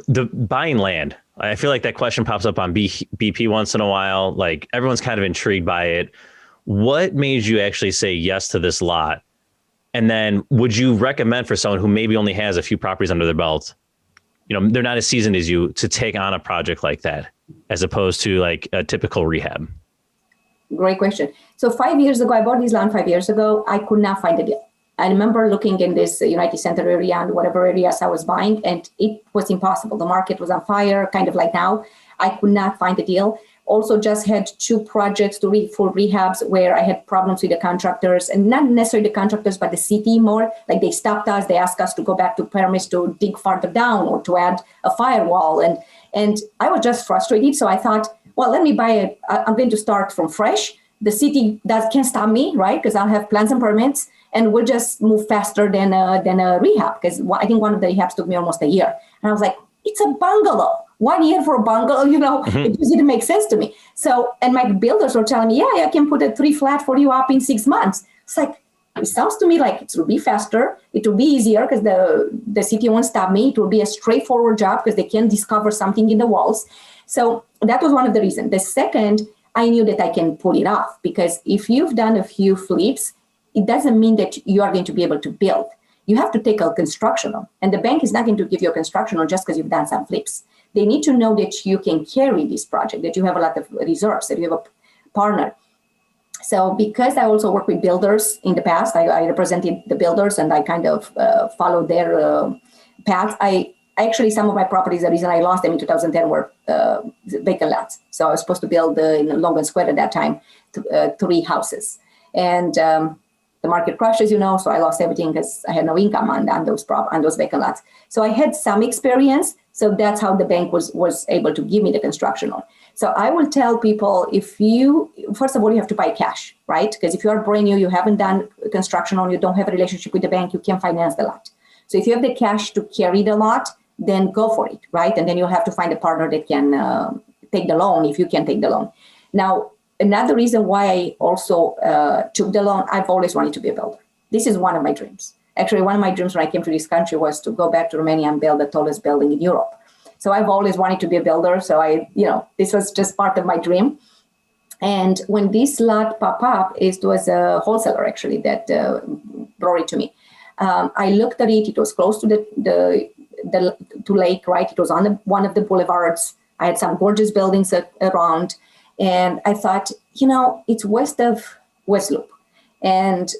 the buying land, I feel like that question pops up on BP once in a while. Like everyone's kind of intrigued by it. What made you actually say yes to this lot? And then would you recommend for someone who maybe only has a few properties under their belt, you know, they're not as seasoned as you, to take on a project like that as opposed to like a typical rehab? Great question. So 5 years ago, I bought this land 5 years ago. I could not find a deal. I remember looking in this United Center area and whatever areas I was buying, and it was impossible. The market was on fire, kind of like now. I could not find a deal. Also just had 2 projects to full rehabs where I had problems with the contractors, and not necessarily the contractors, but the city more. Like they stopped us, they asked us to go back to permits to dig farther down or to add a firewall. And I was just frustrated. So I thought, well, let me buy it. I'm going to start from fresh. The city can't stop me, right? Because I'll have plans and permits, and we'll just move faster than a rehab. Because I think one of the rehabs took me almost a year. And I was like, it's a bungalow. 1 year for a bungalow, you know, it just didn't make sense to me. So, and my builders were telling me, yeah, I can put a 3 flat for you up in 6 months. It's like, it sounds to me like it will be faster. It will be easier because the city won't stop me. It will be a straightforward job because they can discover something in the walls. So that was one of the reasons. The second, I knew that I can pull it off, because if you've done a few flips, it doesn't mean that you are going to be able to build. You have to take a construction loan, and the bank is not going to give you a construction loan just because you've done some flips. They need to know that you can carry this project, that you have a lot of reserves, that you have a partner. So because I also work with builders in the past, I represented the builders and I kind of followed their path. Actually, some of my properties, the reason I lost them in 2010 were vacant lots. So I was supposed to build in Logan Square at that time 3 houses. And the market crashed, as you know, so I lost everything because I had no income on those vacant lots. So I had some experience. So that's how the bank was able to give me the construction loan. So I will tell people, first of all, you have to buy cash, right? Because if you are brand new, you haven't done construction loan, you don't have a relationship with the bank, you can finance the lot. So if you have the cash to carry the lot, then go for it, right? And then you'll have to find a partner that can take the loan if you can take the loan. Now, another reason why I also took the loan, I've always wanted to be a builder. This is one of my dreams. Actually, one of my dreams when I came to this country was to go back to Romania and build the tallest building in Europe. So I've always wanted to be a builder. So this was just part of my dream. And when this lot popped up, it was a wholesaler actually that brought it to me. I looked at it. It was close to to lake, right? It was on one of the boulevards. I had some gorgeous buildings around. And I thought, it's west of West Loop. And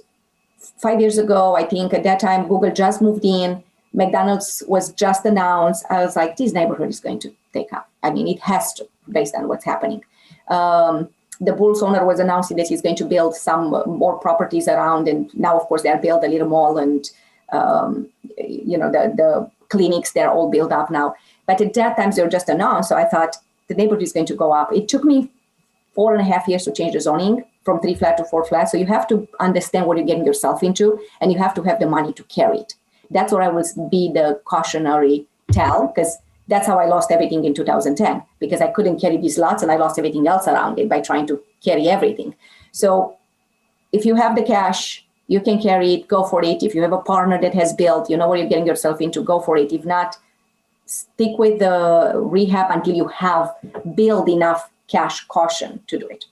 5 years ago, I think at that time, Google just moved in. McDonald's was just announced. I was like, this neighborhood is going to take off. I mean, it has to, based on what's happening. The Bulls owner was announcing that he's going to build some more properties around. And now, of course, they're built a little mall and, the clinics, they're all built up now. But at that time, they were just announced. So I thought the neighborhood is going to go up. It took me 4.5 years to change the zoning from 3 flat to 4 flat. So you have to understand what you're getting yourself into, and you have to have the money to carry it. That's what I would be the cautionary tale, because that's how I lost everything in 2010, because I couldn't carry these lots and I lost everything else around it by trying to carry everything. So if you have the cash, you can carry it, go for it. If you have a partner that has built, you know what you're getting yourself into, go for it. If not, stick with the rehab until you have built enough cash caution to do it.